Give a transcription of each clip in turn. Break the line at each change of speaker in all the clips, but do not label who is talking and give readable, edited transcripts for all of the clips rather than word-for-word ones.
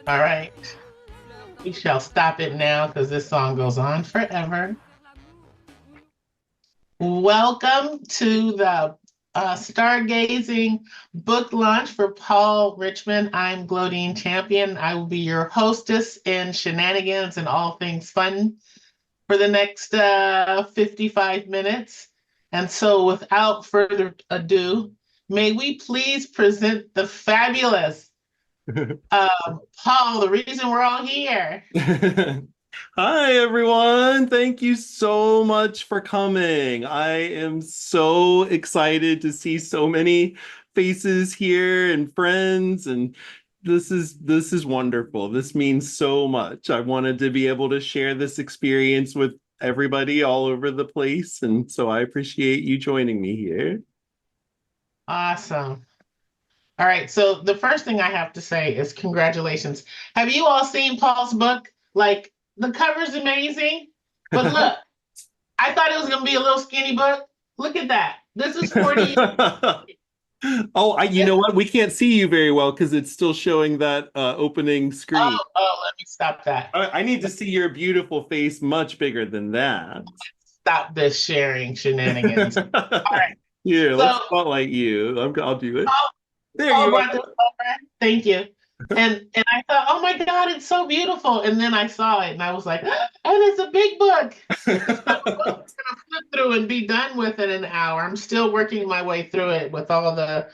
All right. We shall stop it now because this song goes on forever. Welcome to the Stargazing book launch for Paul Richmond. I'm Glodean Champion. I will be your hostess in shenanigans and all things fun for the next 55 minutes. And so, without further ado, may we please present the fabulous Paul, the reason we're all here.
Hi, everyone. Thank you so much for coming. I am so excited to see so many faces here and friends, and this is wonderful. This means so much. I wanted to be able to share this experience with everybody all over the place, and so I appreciate you joining me here.
Awesome. All right. So the first thing I have to say is congratulations. Have you all seen Paul's book? Like the cover's amazing, but look, I thought it was gonna be a little skinny book. Look at that. This is 40.
Oh, you
This,
know what? We can't see you very well because it's still showing that opening screen.
let me stop that.
I need to see your beautiful face much bigger than that.
Stop this sharing shenanigans. All right.
Here, let's
So
spotlight you. I'll do it.
Paul,
There
Paul
you
brought this over. Thank you. And I thought, oh my God, it's so beautiful. And then I saw it and I was like, and it's a big book. So I'm
are.
gonna flip through and be done with it in an hour. I'm still working my way through it with all the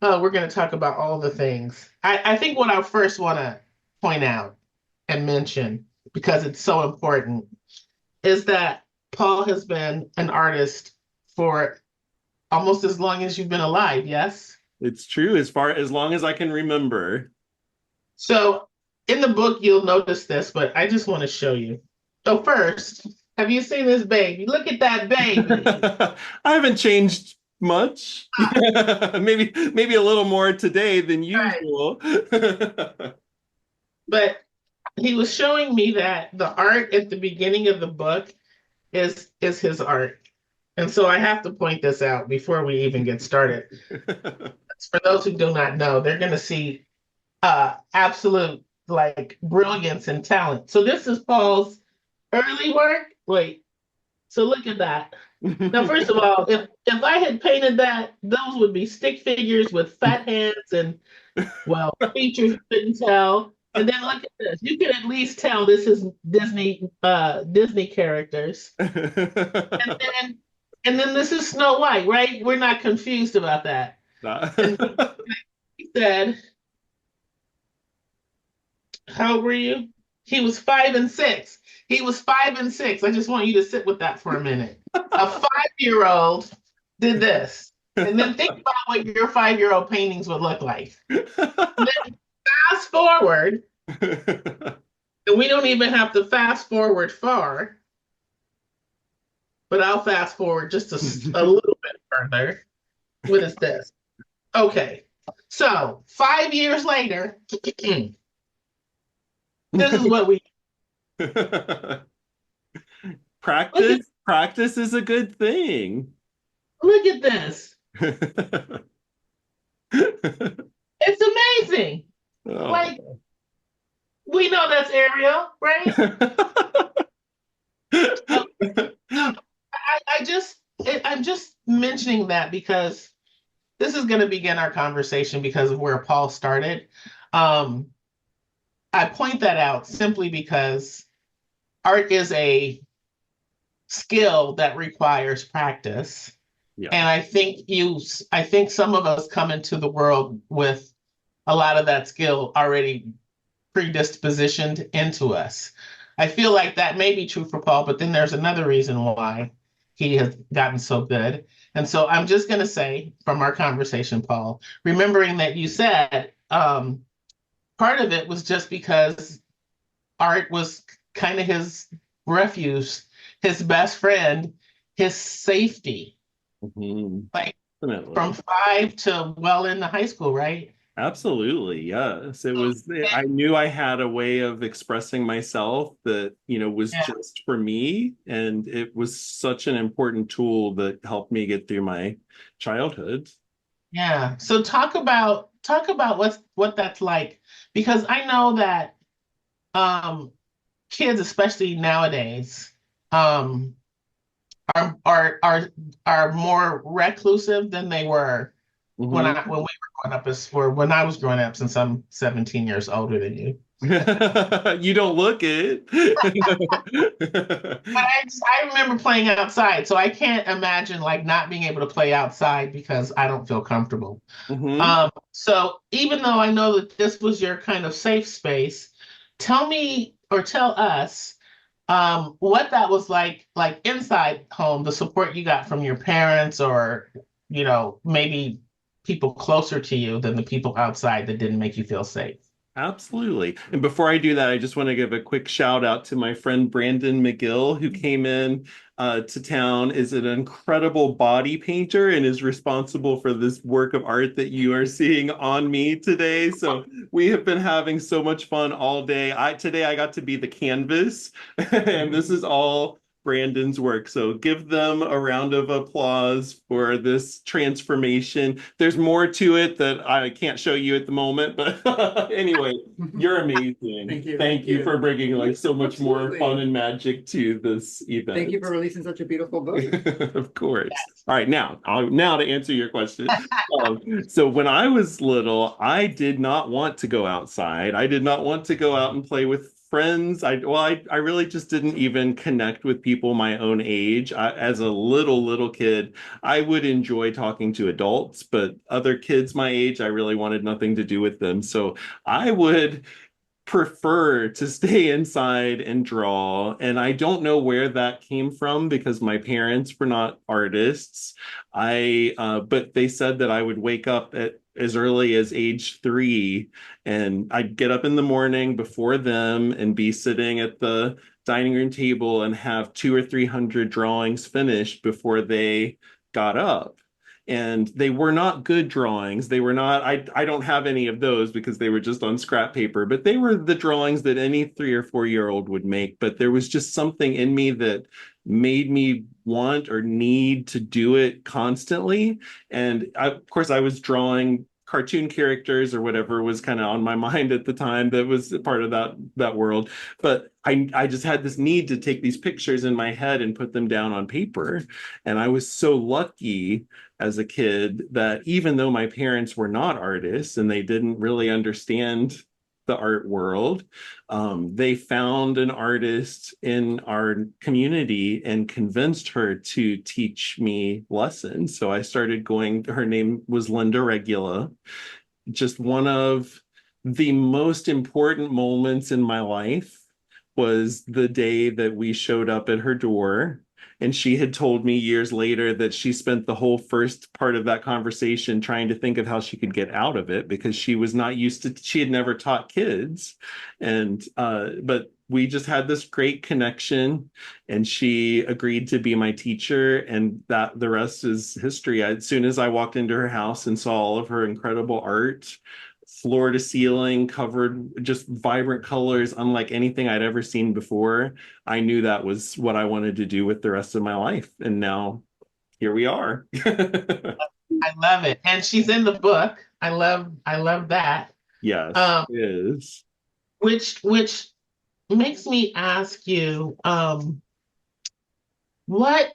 we're gonna talk about all the things. I think what I first want to point out and mention, because it's so important, is that Paul has been an artist for almost as long as you've been alive, yes?
It's true as long as I can remember.
So in the book, you'll notice this, but I just want to show you. So first, have you seen this baby? Look at that baby.
I haven't changed much. Maybe a little more today than
Right.
usual.
But he was showing me that the art at the beginning of the book is his art. And so I have to point this out before we even get started. For those who do not know, they're going to see absolute like brilliance and talent. So this is Paul's early work. Wait, so look at that. Now, first of all, if I had painted that, those would be stick figures with fat hands and well, features you couldn't tell. And then look at this. You can at least tell this is Disney characters. And then this is Snow White, right? We're not confused about that. And he said, how old were you? He was 5 and 6. He was 5 and 6. I just want you to sit with that for a minute. A 5-year-old did this. And then think about what your 5-year-old paintings would look like. Then fast forward, and we don't even have to fast forward far, but I'll fast forward just a little bit further. What is this? Okay. So 5 years later, this is what we look at.
Practice is a good thing.
Look at this. It's amazing. Like
Oh.
we know that's Ariel, right? So, I'm just mentioning that because this is going to begin our conversation because of where Paul started. Um, I point that out simply because art is a skill that requires practice.
Yeah.
And I think some of us come into the world with a lot of that skill already predispositioned into us. I feel like that may be true for Paul, but then there's another reason why he has gotten so good. And so I'm just going to say from our conversation, Paul, remembering that you said part of it was just because art was kind of his refuge, his best friend, his safety,
Mhm.
like from
Definitely.
5 to well into high school, right?
Absolutely. Yes.
So,
I knew I had a way of expressing myself that, was
yeah,
just for me. And it was such an important tool that helped me get through my childhood.
yeah. So talk about talk about what that's like, because I know that um, kids, especially nowadays, um, are are are are more reclusive than they were
Mhm.
when we were growing up, as or when I was growing up, since I'm 17 years older than you.
You don't look it.
But I remember playing outside, so I can't imagine like not being able to play outside because I don't feel comfortable.
Hmm.
So even though I know that this was your kind of safe space, tell me or tell us what that was like inside home, the support you got from your parents, or maybe people closer to you than the people outside that didn't make you feel safe.
Absolutely. And before I do that, I just want to give a quick shout out to my friend Brandon McGill, who came in to town, is an incredible body painter and is responsible for this work of art that you are seeing on me today. So we have been having so much fun all day. Today I got to be the canvas, and this is all Brandon's work. So give them a round of applause for this transformation. There's more to it that I can't show you at the moment, but anyway, you're amazing.
Thank you.
Thank you for bringing like so much more
Absolutely.
fun and magic to this event.
Thank you for releasing such a beautiful book.
Of course. All right, now to answer your question. So when I was little, I did not want to go outside. I did not want to go out and play with friends. I really just didn't even connect with people my own age. As a little kid, I would enjoy talking to adults, but other kids my age, I really wanted nothing to do with them. So I would prefer to stay inside and draw. And I don't know where that came from because my parents were not artists. But they said that I would wake up at as early as age 3, and I'd get up in the morning before them and be sitting at the dining room table and have 200 or 300 drawings finished before they got up. And they were not good drawings. They were not, I don't have any of those because they were just on scrap paper, but they were the drawings that any 3 or 4 year old would make. But there was just something in me that made me want or need to do it constantly. And of course, I was drawing cartoon characters or whatever was kind of on my mind at the time that was part of that world. But I just had this need to take these pictures in my head and put them down on paper. And I was so lucky as a kid that even though my parents were not artists and they didn't really understand the art world, they found an artist in our community and convinced her to teach me lessons. So I started going, her name was Linda Regula. Just one of the most important moments in my life was the day that we showed up at her door. And she had told me years later that she spent the whole first part of that conversation trying to think of how she could get out of it because she was not used to, she had never taught kids. But we just had this great connection, and she agreed to be my teacher, and that the rest is history. As soon as I walked into her house and saw all of her incredible art, floor to ceiling, covered just vibrant colors, unlike anything I'd ever seen before, I knew that was what I wanted to do with the rest of my life. And now here we are.
I love it, and she's in the book. I love that.
Yes,
Um,
it is.
which makes me ask you, what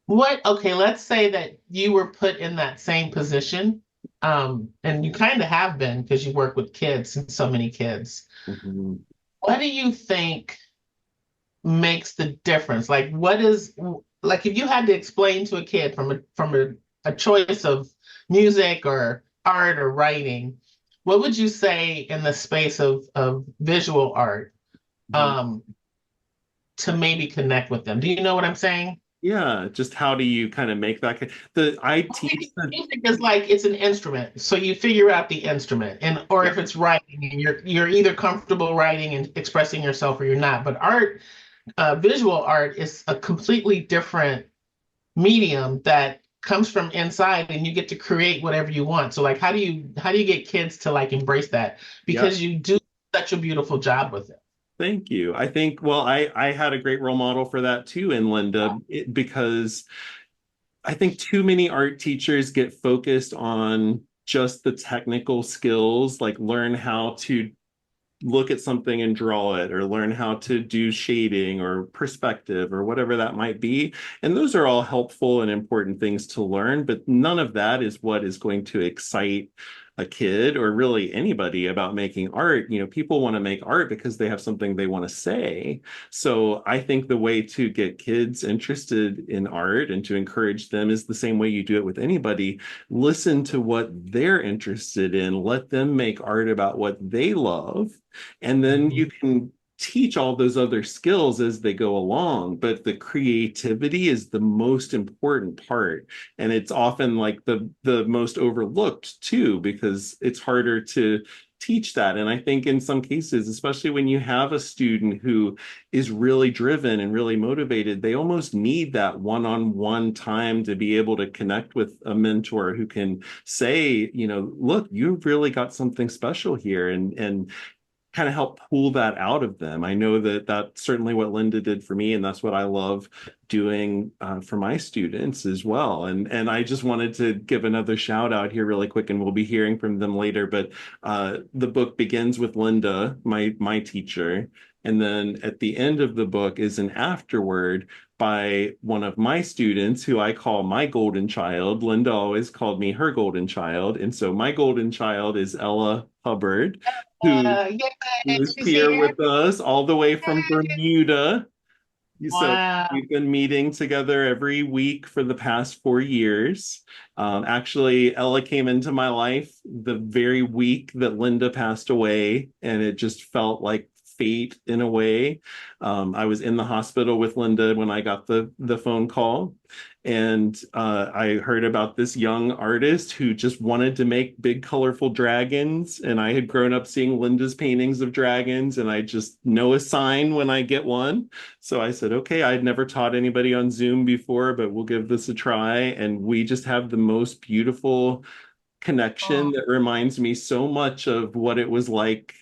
okay, let's say that you were put in that same position, and you kind of have been because you work with kids and so many kids.
Mhm.
What do you think makes the difference? Like, like if you had to explain to a kid a choice of music or art or writing, what would you say in the space of visual art, um, to maybe connect with them? Do you know what I'm saying?
Yeah, just how do you kind of make that? The I
Well,
teach the
music is like it's an instrument, so you figure out the instrument, and or
yeah,
if it's writing, and you're either comfortable writing and expressing yourself or you're not. But art, visual art, is a completely different medium that comes from inside, and you get to create whatever you want. So, like, how do you get kids to like embrace that?
yeah.
Because you do such a beautiful job with it.
Thank you. I think, well, I had a great role model for that too in Linda, because I think too many art teachers get focused on just the technical skills, like learn how to look at something and draw it, or learn how to do shading or perspective or whatever that might be. And those are all helpful and important things to learn, but none of that is what is going to excite a kid or really anybody about making art. You know, people want to make art because they have something they want to say. So I think the way to get kids interested in art and to encourage them is the same way you do it with anybody. Listen to what they're interested in, let them make art about what they love, and then you
Mhm.
can teach all those other skills as they go along. But the creativity is the most important part. And it's often like the most overlooked too, because it's harder to teach that. And I think in some cases, especially when you have a student who is really driven and really motivated, they almost need that one-on-one time to be able to connect with a mentor who can say, you know, look, you've really got something special here, and kind of help pull that out of them. I know that that's certainly what Linda did for me, and that's what I love doing for my students as well. And I just wanted to give another shout out here really quick, and we'll be hearing from them later. But the book begins with Linda, my teacher, and then at the end of the book is an afterword by one of my students who I call my golden child. Linda always called me her golden child. And so my golden child is Ella Hubbard, who
Yay,
who's
she's
here
here.
with us all the way from Bermuda. So
Wow.
we've been meeting together every week for the past 4 years. Actually, Ella came into my life the very week that Linda passed away, and it just felt like fate in a way. I was in the hospital with Linda when I got the phone call, and I heard about this young artist who just wanted to make big, colorful dragons. And I had grown up seeing Linda's paintings of dragons, and I just know a sign when I get one. So I said, okay, I'd never taught anybody on Zoom before, but we'll give this a try. And we just have the most beautiful connection
Oh,
that reminds me so much of what it was like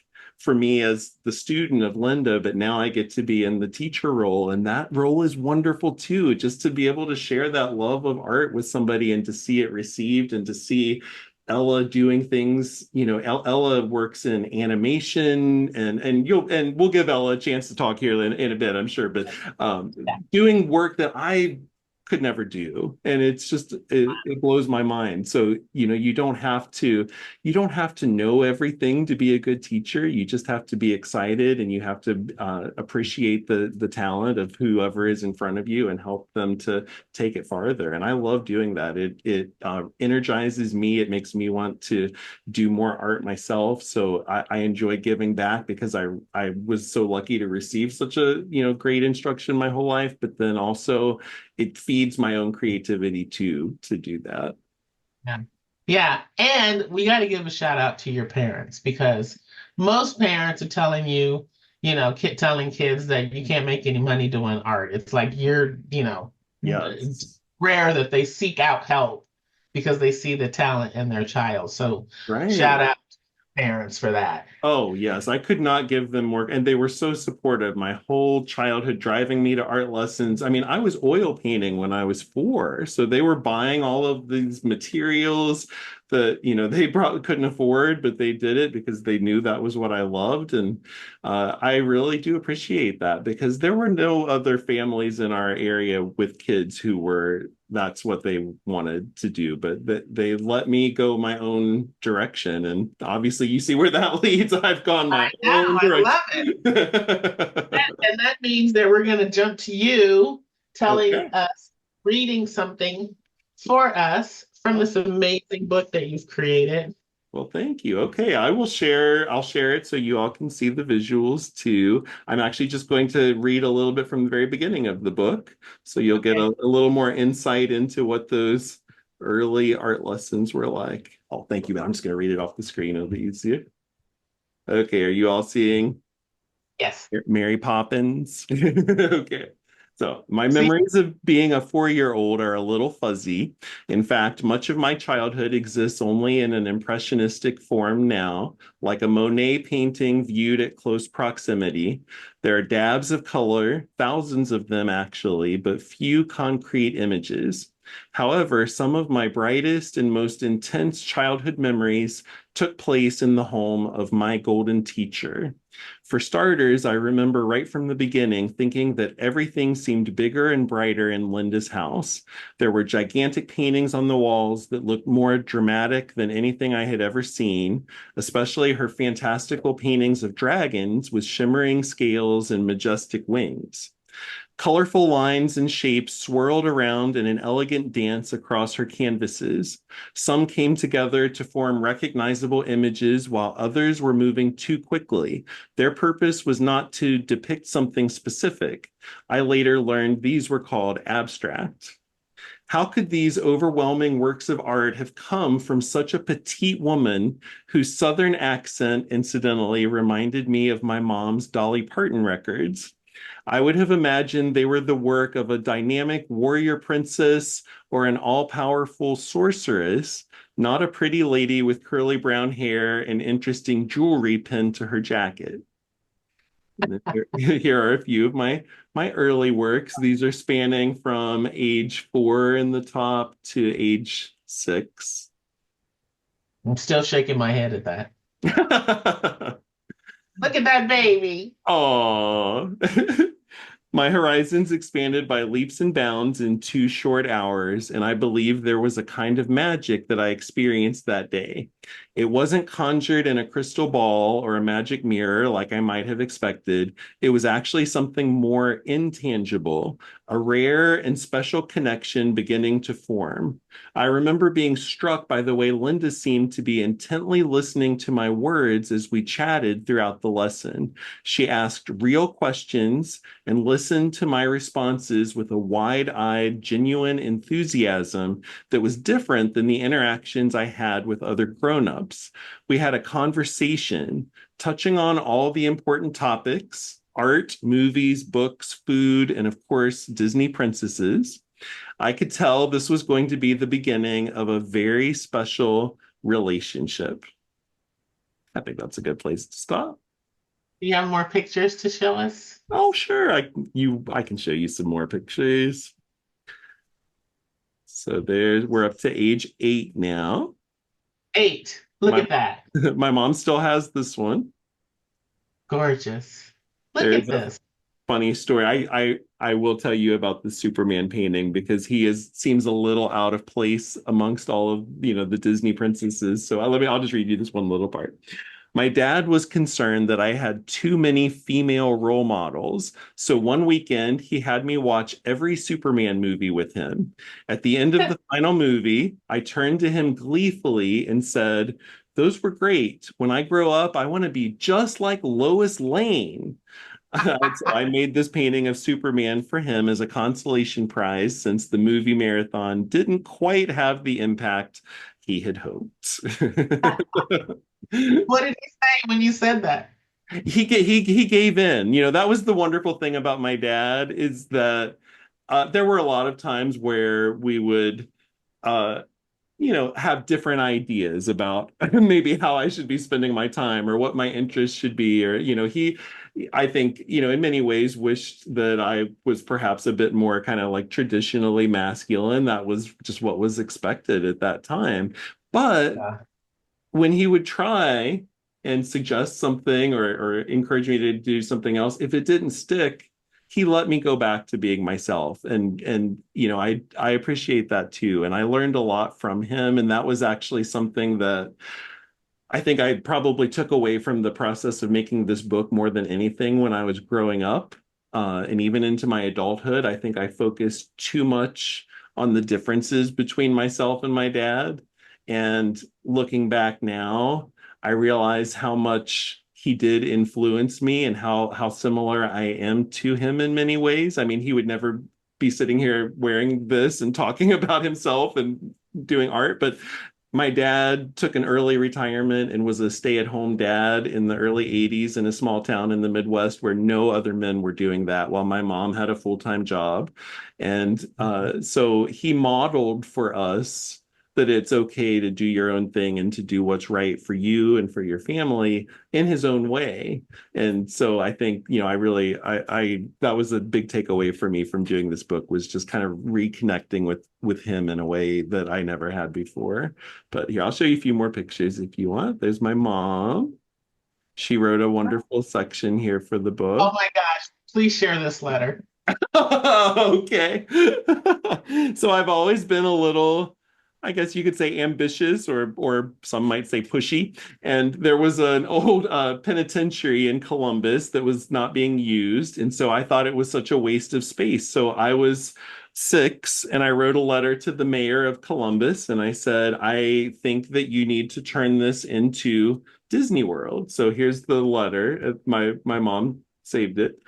for me as the student of Linda, but now I get to be in the teacher role. And that role is wonderful too, just to be able to share that love of art with somebody and to see it received and to see Ella doing things. You know, Ella works in animation, and we'll give Ella a chance to talk here in a bit, I'm sure, but um,
yeah.
doing work that I could never do, and it's just it blows my mind. So you know, you don't have to know everything to be a good teacher. You just have to be excited, and you have to appreciate the talent of whoever is in front of you and help them to take it farther. And I love doing that. It energizes me. It makes me want to do more art myself. So I enjoy giving back because I was so lucky to receive such a, you know, great instruction my whole life, but then also it feeds my own creativity too to do that.
Yeah. Yeah. And we got to give a shout out to your parents because most parents are telling you, telling kids that you can't make any money doing art. It's like it's
Yes.
rare that they seek out help because they see the talent in their child. So shout
Right.
out to parents for that.
Oh, yes. I could not give them more. And they were so supportive my whole childhood, driving me to art lessons. I mean, I was oil painting when I was 4. So they were buying all of these materials that, you know, they probably couldn't afford, but they did it because they knew that was what I loved. And I really do appreciate that because there were no other families in our area with kids who were that's what they wanted to do, but they let me go my own direction. And obviously, you see where that leads. I've gone
I
my
know,
own
I
direction.
love it. And that means that we're going to jump to you telling
Okay.
us, reading something for us from
Oh,
this amazing book that you've created.
well, thank you. Okay, I will share. I'll share it so you all can see the visuals too. I'm actually just going to read a little bit from the very beginning of the book, so you'll get
Okay.
a little more insight into what those early art lessons were like. Oh, thank you. I'm just going to read it off the screen. It'll be easier. Okay, are you all seeing
Yes.
Mary Poppins? Okay. So, my
See,
memories of being a 4-year-old are a little fuzzy. In fact, much of my childhood exists only in an impressionistic form now, like a Monet painting viewed at close proximity. There are dabs of color, thousands of them actually, but few concrete images. However, some of my brightest and most intense childhood memories took place in the home of my golden teacher. For starters, I remember right from the beginning thinking that everything seemed bigger and brighter in Linda's house. There were gigantic paintings on the walls that looked more dramatic than anything I had ever seen, especially her fantastical paintings of dragons with shimmering scales and majestic wings. Colorful lines and shapes swirled around in an elegant dance across her canvases. Some came together to form recognizable images, while others were moving too quickly. Their purpose was not to depict something specific. I later learned these were called abstract. How could these overwhelming works of art have come from such a petite woman whose Southern accent, incidentally, reminded me of my mom's Dolly Parton records? I would have imagined they were the work of a dynamic warrior princess or an all-powerful sorceress, not a pretty lady with curly brown hair and interesting jewelry pinned to her jacket. Here are a few of my early works. These are spanning from age 4 in the top to age 6.
I'm still shaking my head at that. Look at that baby.
Oh. My horizons expanded by leaps and bounds in 2 short hours, and I believe there was a kind of magic that I experienced that day. It wasn't conjured in a crystal ball or a magic mirror like I might have expected. It was actually something more intangible, a rare and special connection beginning to form. I remember being struck by the way Linda seemed to be intently listening to my words as we chatted throughout the lesson. She asked real questions and listened to my responses with a wide-eyed, genuine enthusiasm that was different than the interactions I had with other grown-ups. We had a conversation touching on all the important topics: art, movies, books, food, and of course, Disney princesses. I could tell this was going to be the beginning of a very special relationship. I think that's a good place to stop.
Do you have more pictures to show us?
Oh, sure. I can show you some more pictures. So we're up to age 8 now.
8. Look
My
at that.
my mom still has this one.
Gorgeous. Look
There's
at
a
this.
funny story. I will tell you about the Superman painting because he is seems a little out of place amongst all of, the Disney princesses. So I'll just read you this one little part. My dad was concerned that I had too many female role models. So one weekend, he had me watch every Superman movie with him. At the end of the final movie, I turned to him gleefully and said, "Those were great. When I grow up, I want to be just like Lois Lane." So I made this painting of Superman for him as a consolation prize since the movie marathon didn't quite have the impact he had hoped.
What did he say when you said that?
He gave in. That was the wonderful thing about my dad is that there were a lot of times where we would uh, have different ideas about maybe how I should be spending my time or what my interests should be. Or, I think, in many ways wished that I was perhaps a bit more kind of like traditionally masculine. That was just what was expected at that time. But
Yeah.
when he would try and suggest something or encourage me to do something else, if it didn't stick, he let me go back to being myself. And I appreciate that too. And I learned a lot from him. And that was actually something that I think I probably took away from the process of making this book more than anything when I was growing up. And even into my adulthood, I think I focused too much on the differences between myself and my dad. And looking back now, I realize how much he did influence me and how similar I am to him in many ways. I mean, he would never be sitting here wearing this and talking about himself and doing art, but my dad took an early retirement and was a stay-at-home dad in the early 80s in a small town in the Midwest where no other men were doing that while my mom had a full-time job. And so he modeled for us that it's okay to do your own thing and to do what's right for you and for your family in his own way. And so I think, I really, that was a big takeaway for me from doing this book, was just kind of reconnecting with him in a way that I never had before. But here, I'll show you a few more pictures if you want. There's my mom. She wrote a wonderful section here for the
Oh
book.
my gosh, please share this letter.
Okay. So I've always been a little, I guess you could say ambitious, or some might say pushy. And there was an old penitentiary in Columbus that was not being used. And so I thought it was such a waste of space. So I was 6 and I wrote a letter to the mayor of Columbus and I said, I think that you need to turn this into Disney World. So here's the letter. My mom saved it.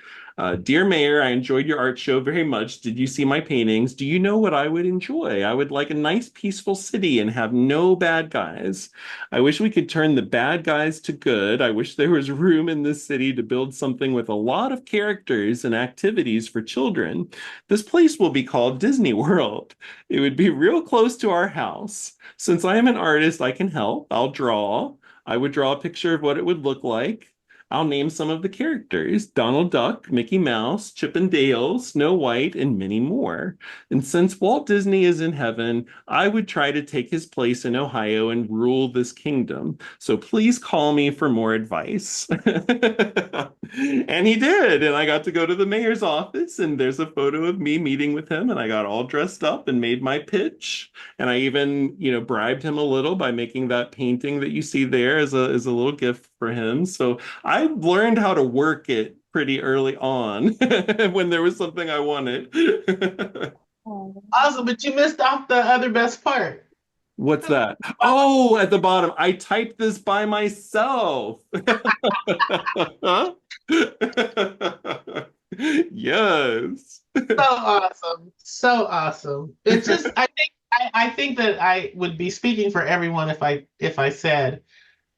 Dear Mayor, I enjoyed your art show very much. Did you see my paintings? Do you know what I would enjoy? I would like a nice, peaceful city and have no bad guys. I wish we could turn the bad guys to good. I wish there was room in this city to build something with a lot of characters and activities for children. This place will be called Disney World. It would be real close to our house. Since I am an artist, I can help. I'll draw. I would draw a picture of what it would look like. I'll name some of the characters: Donald Duck, Mickey Mouse, Chip and Dale, Snow White, and many more. And since Walt Disney is in heaven, I would try to take his place in Ohio and rule this kingdom. So please call me for more advice. And he did. And I got to go to the mayor's office, and there's a photo of me meeting with him, and I got all dressed up and made my pitch. And I even, bribed him a little by making that painting that you see there as a little gift for him. So I learned how to work it pretty early on when there was something I wanted.
Awesome, but you missed off the other best part.
What's that? Oh, at the bottom, I typed this by myself. Huh? Yes.
So awesome. So awesome. It's just I think that I would be speaking for everyone if I said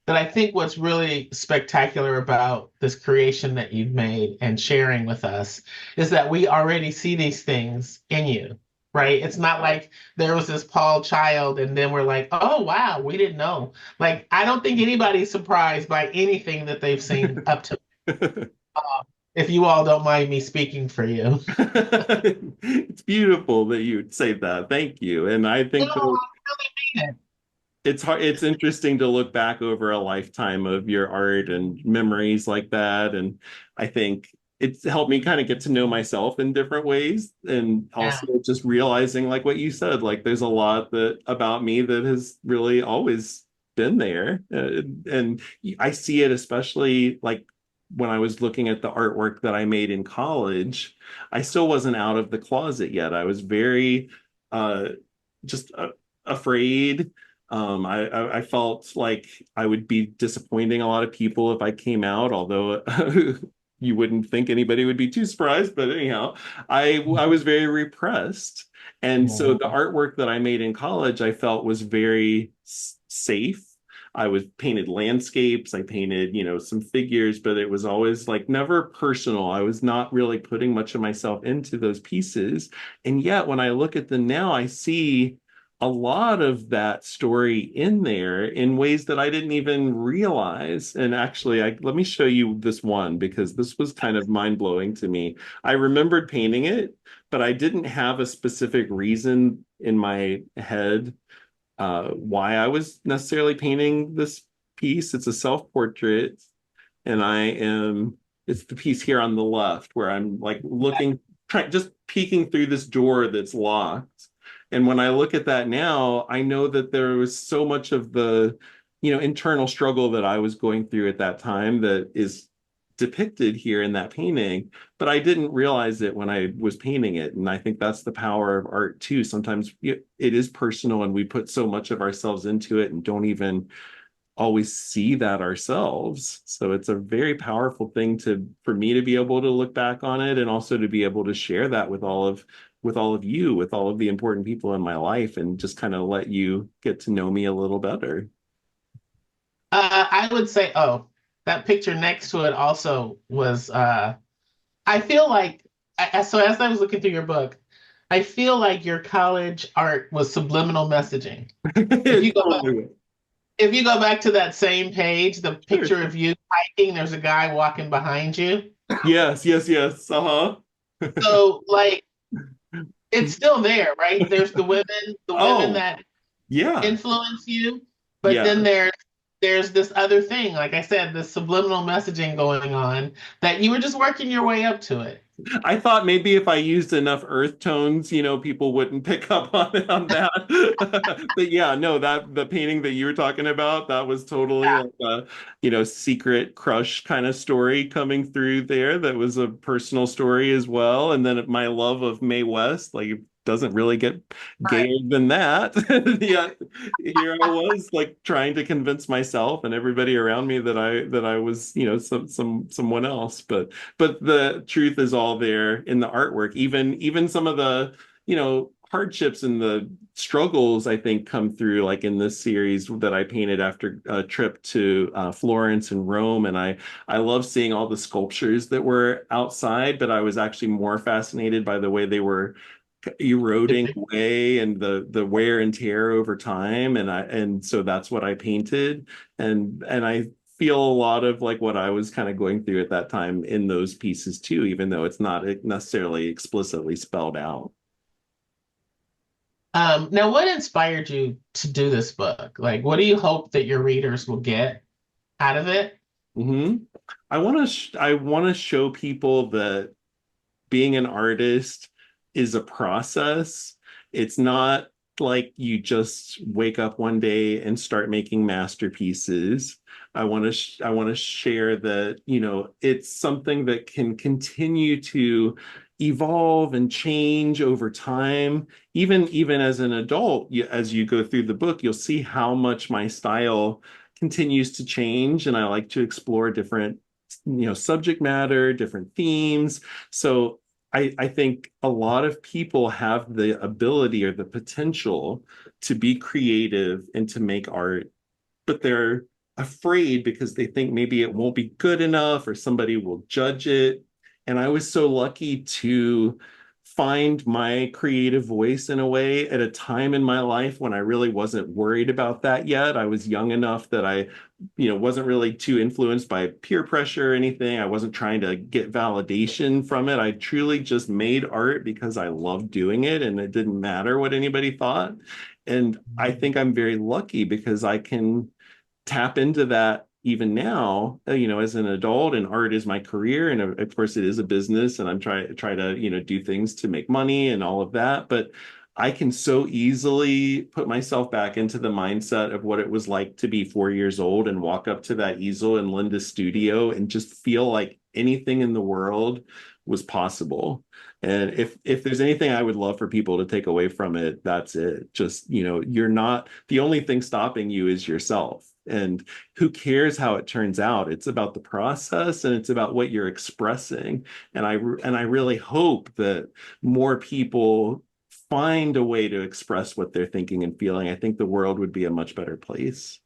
that I think what's really spectacular about this creation that you've made and sharing with us is that we already see these things in you, right? It's not like there was this Paul child and then we're like, oh wow, we didn't know. Like I don't think anybody's surprised by anything that they've seen up to. If you all don't mind me speaking for you.
It's beautiful that you would say that. Thank you. And I
No,
think
I
that
really mean it.
it's hard, it's interesting to look back over a lifetime of your art and memories like that. And I think it's helped me kind of get to know myself in different ways. And
Yeah.
also just realizing, like what you said, like there's a lot that about me that has really always been there. And I see it especially like when I was looking at the artwork that I made in college. I still wasn't out of the closet yet. I was very uh, just afraid. I felt like I would be disappointing a lot of people if I came out, although you wouldn't think anybody would be too surprised. But anyhow, I was very repressed. And so the artwork that I made in college, I felt was very safe. I was painted landscapes, I painted, some figures, but it was always like never personal. I was not really putting much of myself into those pieces. And yet when I look at them now, I see a lot of that story in there in ways that I didn't even realize. And actually, let me show you this one because this was kind of mind-blowing to me. I remembered painting it, but I didn't have a specific reason in my head why I was necessarily painting this piece. It's a self-portrait, and it's the piece here on the left where I'm like just peeking through this door that's locked. And when I look at that now, I know that there was so much of the, internal struggle that I was going through at that time that is depicted here in that painting, but I didn't realize it when I was painting it. And I think that's the power of art too. Sometimes it is personal and we put so much of ourselves into it and don't even always see that ourselves. So it's a very powerful thing for me to be able to look back on it and also to be able to share that with all of you, with all of the important people in my life, and just kind of let you get to know me a little better.
I would say, oh, that picture next to it also was, I feel like, so as I was looking through your book, I feel like your college art was subliminal messaging. If you
It
go back,
totally was.
if you go back to that same page, the
Sure,
picture
sure.
of you hiking, there's a guy walking behind you.
Yes, yes, yes. Uh-huh.
So like it's still there, right? There's the women
Oh,
that
yeah.
influence you, but then
Yeah.
there's this other thing, like I said, this subliminal messaging going on that you were just working your way up to it.
I thought maybe if I used enough earth tones, people wouldn't pick up on that. But yeah, no, that the painting that you were talking about, that was totally like a, secret crush kind of story coming through there. That was a personal story as well. And then my love of Mae West, like it doesn't really get
Right.
gayer than that. Yeah, here I was like trying to convince myself and everybody around me that I was, someone else. But the truth is all there in the artwork. Even some of the hardships and the struggles I think come through like in this series that I painted after a trip to Florence and Rome. And I love seeing all the sculptures that were outside, but I was actually more fascinated by the way they were eroding away and the wear and tear over time. And so that's what I painted. And I feel a lot of like what I was kind of going through at that time in those pieces too, even though it's not necessarily explicitly spelled out.
Now, what inspired you to do this book? Like, what do you hope that your readers will get out of it?
hmm I want to show people that being an artist is a process. It's not like you just wake up one day and start making masterpieces. I want to share that, it's something that can continue to evolve and change over time. Even as an adult, as you go through the book, you'll see how much my style continues to change, and I like to explore different, subject matter, different themes. So I think a lot of people have the ability or the potential to be creative and to make art, but they're afraid because they think maybe it won't be good enough or somebody will judge it. And I was so lucky to find my creative voice in a way at a time in my life when I really wasn't worried about that yet. I was young enough that I, wasn't really too influenced by peer pressure or anything. I wasn't trying to get validation from it. I truly just made art because I loved doing it and it didn't matter what anybody thought. And I think I'm very lucky because I can tap into that even now, as an adult, and art is my career, and of course it is a business, and I'm try to do things to make money and all of that. But I can so easily put myself back into the mindset of what it was like to be 4 years old and walk up to that easel in Linda's studio and just feel like anything in the world was possible. And if there's anything I would love for people to take away from it, that's it. Just, you're not the only thing stopping you is yourself. And who cares how it turns out? It's about the process and it's about what you're expressing. And I really hope that more people find a way to express what they're thinking and feeling. I think the world would be a much better place.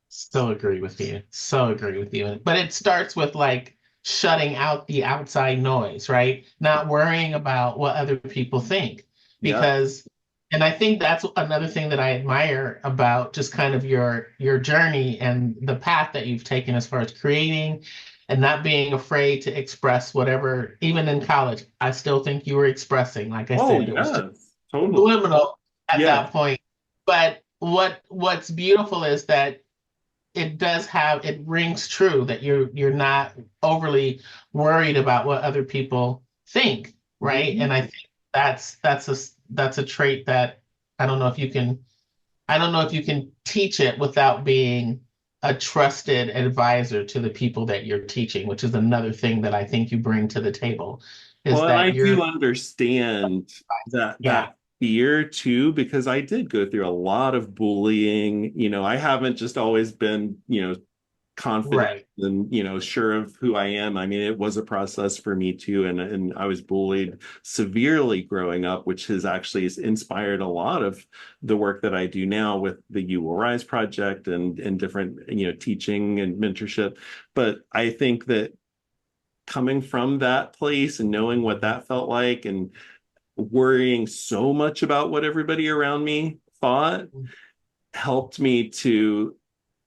So agree with you. So agree with you. But it starts with like shutting out the outside noise, right? Not worrying about what other people think.
Yeah.
Because, and I think that's another thing that I admire about just kind of your journey and the path that you've taken as far as creating and not being afraid to express whatever, even in college, I still think you were expressing. Like I
Oh,
said, it was just
yes, totally.
subliminal at
Yeah.
that point. But what's beautiful is that it does have it rings true that you're not overly worried about what other people think, right? And
Mhm.
I think that's a trait that I don't know if you can I don't know if you can teach it without being a trusted advisor to the people that you're teaching, which is another thing that I think you bring to the table, is
Well, and I
that you're
do understand
yeah,
that fear too, because I did go through a lot of bullying. I haven't just always been, confident
right.
and, sure of who I am. I mean, it was a process for me too. And I was bullied severely growing up, which has actually inspired a lot of the work that I do now with the You Will Rise project and different, teaching and mentorship. But I think that coming from that place and knowing what that felt like and worrying so much about what everybody around me thought helped me to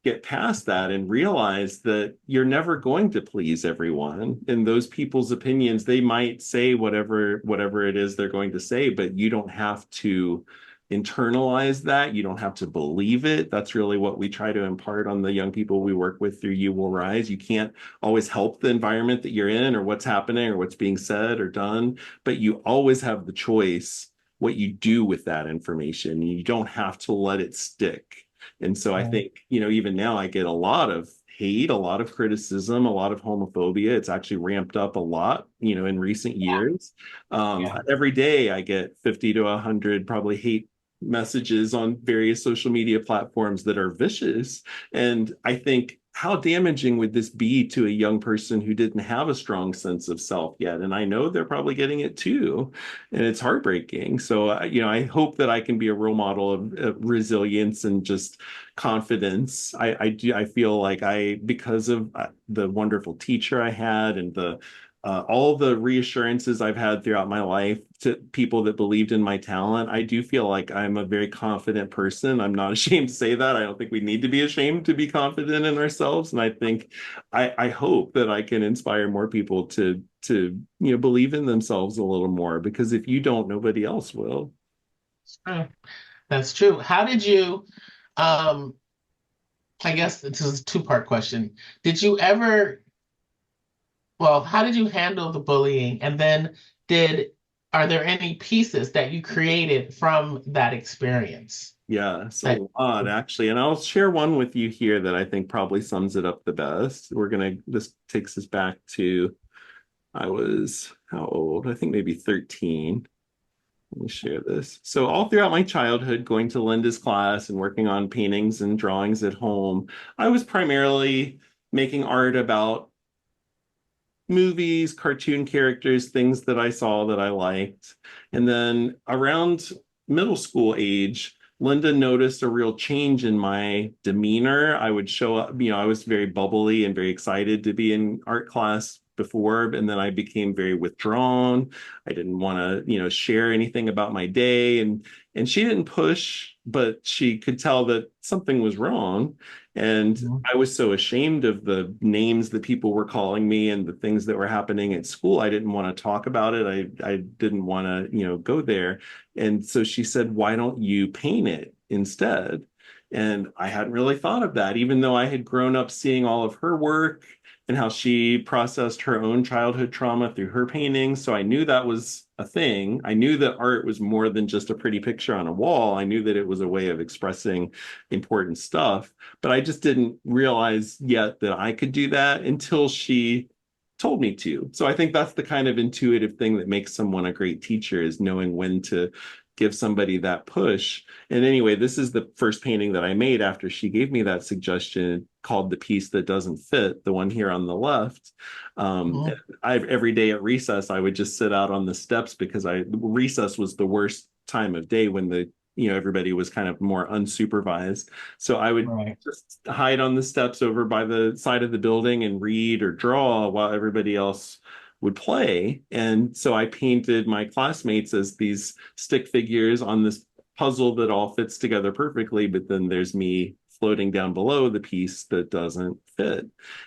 get past that and realize that you're never going to please everyone. And those people's opinions, they might say whatever it is they're going to say, but you don't have to internalize that. You don't have to believe it. That's really what we try to impart on the young people we work with through You Will Rise. You can't always help the environment that you're in or what's happening or what's being said or done, but you always have the choice what you do with that information. You don't have to let it stick. And so I think, even now I get a lot of hate, a lot of criticism, a lot of homophobia. It's actually ramped up a lot, in recent years.
Yeah.
Every day I get 50 to 100 probably hate messages on various social media platforms that are vicious. And I think, how damaging would this be to a young person who didn't have a strong sense of self yet? And I know they're probably getting it too, and it's heartbreaking. So, I hope that I can be a role model of resilience and just confidence. I feel like because of the wonderful teacher I had and the all the reassurances I've had throughout my life to people that believed in my talent, I do feel like I'm a very confident person. I'm not ashamed to say that. I don't think we need to be ashamed to be confident in ourselves. And I think I hope that I can inspire more people to believe in themselves a little more, because if you don't, nobody else will.
True. That's true. How did you, um, I guess this is a two-part question. Did you ever, well, how did you handle the bullying? And then are there any pieces that you created from that experience?
Yes, a
That,
lot actually. And I'll share one with you here that I think probably sums it up the best. This takes us back to, I was, how old? I think maybe 13. Let me share this. So all throughout my childhood, going to Linda's class and working on paintings and drawings at home, I was primarily making art about movies, cartoon characters, things that I saw that I liked. And then around middle school age, Linda noticed a real change in my demeanor. I would show up, I was very bubbly and very excited to be in art class before, and then I became very withdrawn. I didn't want to, share anything about my day, and she didn't push, but she could tell that something was wrong. And I was so ashamed of the names that people were calling me and the things that were happening at school. I didn't want to talk about it. I didn't want to, go there. And so she said, "Why don't you paint it instead?" And I hadn't really thought of that, even though I had grown up seeing all of her work and how she processed her own childhood trauma through her paintings. So I knew that was a thing. I knew that art was more than just a pretty picture on a wall. I knew that it was a way of expressing important stuff, but I just didn't realize yet that I could do that until she told me to. So I think that's the kind of intuitive thing that makes someone a great teacher, is knowing when to give somebody that push. And anyway, this is the first painting that I made after she gave me that suggestion, called The Piece That Doesn't Fit, the one here on the left.
Mhm.
Every day at recess, I would just sit out on the steps, because recess was the worst time of day when everybody was kind of more unsupervised. So I would
Right.
just hide on the steps over by the side of the building and read or draw while everybody else would play. And so I painted my classmates as these stick figures on this puzzle that all fits together perfectly, but then there's me floating down below the piece that doesn't fit.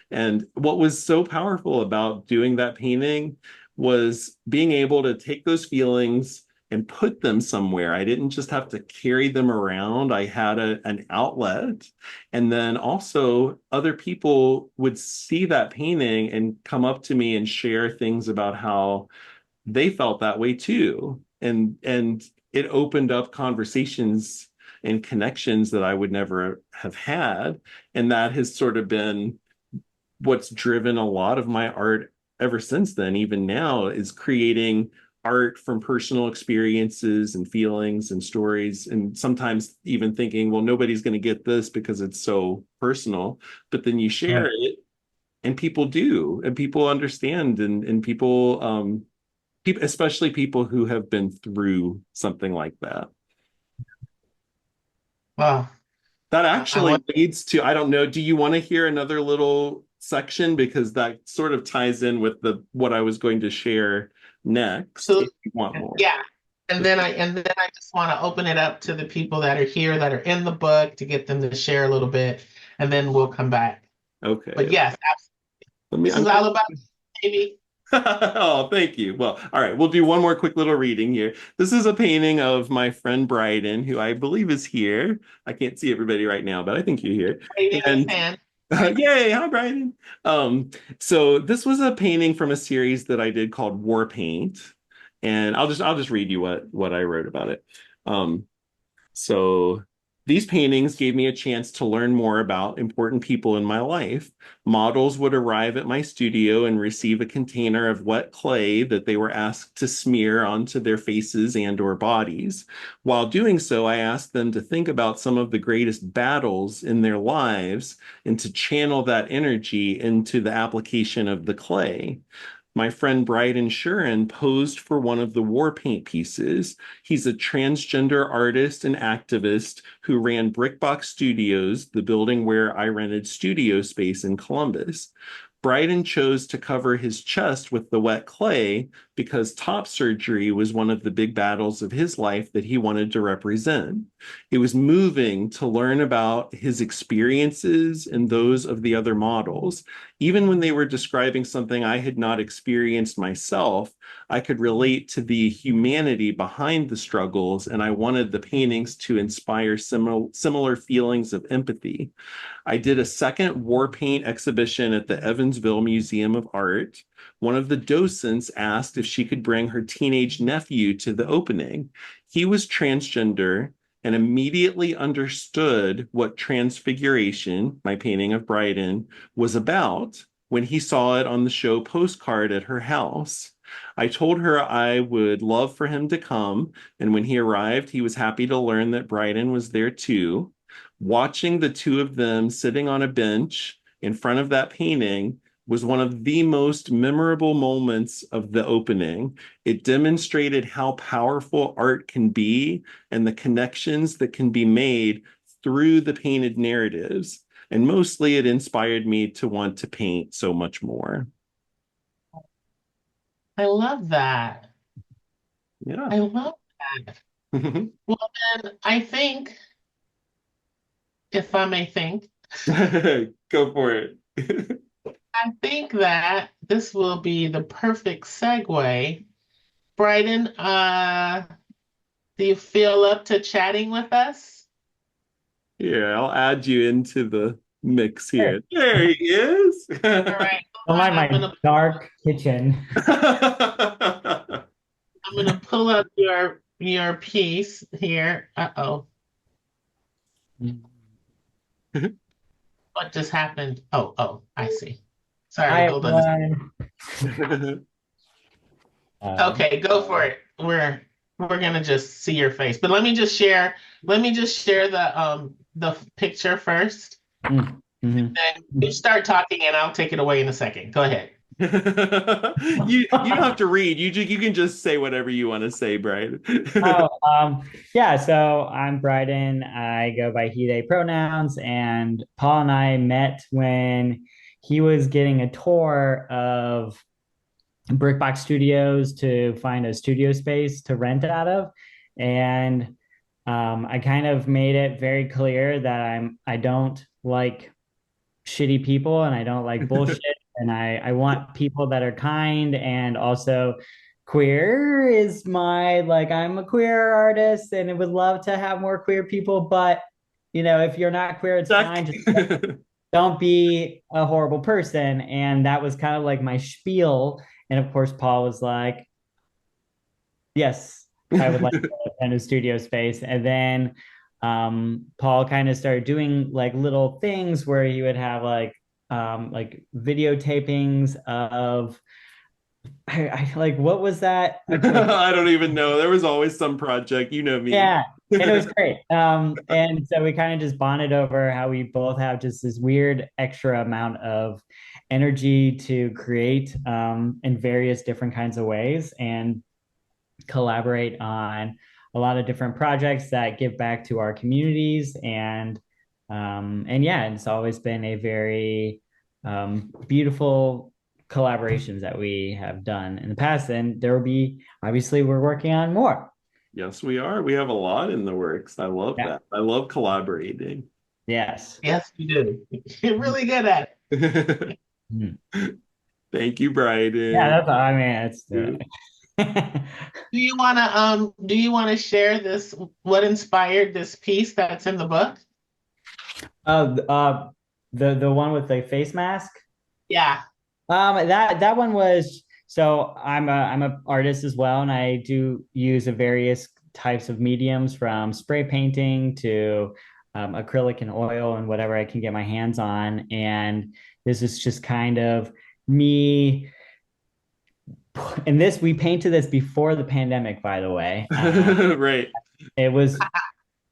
And what was so powerful about doing that painting was being able to take those feelings and put them somewhere. I didn't just have to carry them around. I had an outlet. And then also, other people would see that painting and come up to me and share things about how they felt that way too. And it opened up conversations and connections that I would never have had. And that has sort of been what's driven a lot of my art ever since then. Even now, is creating art from personal experiences and feelings and stories, and sometimes even thinking, well, nobody's going to get this because it's so personal, but then you share
Right.
it and people do, and people understand, and people, especially people who have been through something like that.
Well,
That
I
actually
want,
leads to, I don't know, do you want to hear another little section? Because that sort of ties in with the what I was going to share next,
so
if you want more.
yeah, and then I just want to open it up to the people that are here that are in the book to get them to share a little bit, and then we'll come back. But
Okay.
yes,
Let me,
this is
I'm
all about baby.
Oh, thank you. Well, all right, we'll do one more quick little reading here. This is a painting of my friend Bryden, who I believe is here. I can't see everybody right now, but I think you're here.
Waving his
And
hand.
yay, hi Bryden. So this was a painting from a series that I did called War Paint, and I'll just read you what I wrote about it. Um, so these paintings gave me a chance to learn more about important people in my life. Models would arrive at my studio and receive a container of wet clay that they were asked to smear onto their faces and or bodies. While doing so, I asked them to think about some of the greatest battles in their lives and to channel that energy into the application of the clay. My friend Bryden Shurin posed for one of the war paint pieces. He's a transgender artist and activist who ran Brickbox Studios, the building where I rented studio space in Columbus. Bryden chose to cover his chest with the wet clay because top surgery was one of the big battles of his life that he wanted to represent. It was moving to learn about his experiences and those of the other models. Even when they were describing something I had not experienced myself, I could relate to the humanity behind the struggles, and I wanted the paintings to inspire similar feelings of empathy. I did a second war paint exhibition at the Evansville Museum of Art. One of the docents asked if she could bring her teenage nephew to the opening. He was transgender and immediately understood what Transfiguration, my painting of Bryden, was about when he saw it on the show postcard at her house. I told her I would love for him to come, and when he arrived, he was happy to learn that Bryden was there too. Watching the two of them sitting on a bench in front of that painting was one of the most memorable moments of the opening. It demonstrated how powerful art can be and the connections that can be made through the painted narratives. And mostly it inspired me to want to paint so much more.
I love that.
Yeah.
I love that. Well, then I think, if I may think,
Go for it.
I think that this will be the perfect segue. Bryden, do you feel up to chatting with us?
Here, I'll add you into the mix
Sure.
here. There he is.
All right,
Don't
hold on.
mind my dark kitchen.
I'm gonna pull up your piece here. Uh-oh. What just happened? Oh, I see. Sorry,
Hi,
hold on.
everyone.
Okay, go for it. We're gonna just see your face. But let me just share the picture first.
Mhm.
Then you start talking and I'll take it away in a second. Go ahead.
You don't have to read. You can just say whatever you want to say, Brian.
Oh, yeah, so I'm Bryden. I go by he, they pronouns, and Paul and I met when he was getting a tour of Brickbox Studios to find a studio space to rent out of. And I kind of made it very clear that I don't like shitty people and I don't like bullshit. And I want people that are kind and also queer is my like I'm a queer artist and I would love to have more queer people, but if you're not queer, it's
Duck.
fine. Just don't be a horrible person. And that was kind of like my spiel. And of course, Paul was like, yes, I would like to attend a studio space. And then Paul kind of started doing like little things where he would have like videotapings of I like what was that?
I don't even know. There was always some project. You know me.
Yeah, and it was great. And so we kind of just bonded over how we both have just this weird extra amount of energy to create in various different kinds of ways and collaborate on a lot of different projects that give back to our communities and yeah, it's always been a very beautiful collaborations that we have done in the past, and there will be obviously we're working on more.
Yes, we are. We have a lot in the works. I love
Yeah.
that. I love collaborating.
Yes.
Yes, you do. You're really good at it.
Mhm.
Thank you,
Yeah,
Bryden.
that's, I mean, it's
Do you wanna share this, what inspired this piece that's in the book?
The one with the face mask.
Yeah.
That one was, so I'm a artist as well, and I do use a various types of mediums from spray painting to acrylic and oil and whatever I can get my hands on. And this is just kind of me. And this, we painted this before the pandemic, by the way.
Right.
It was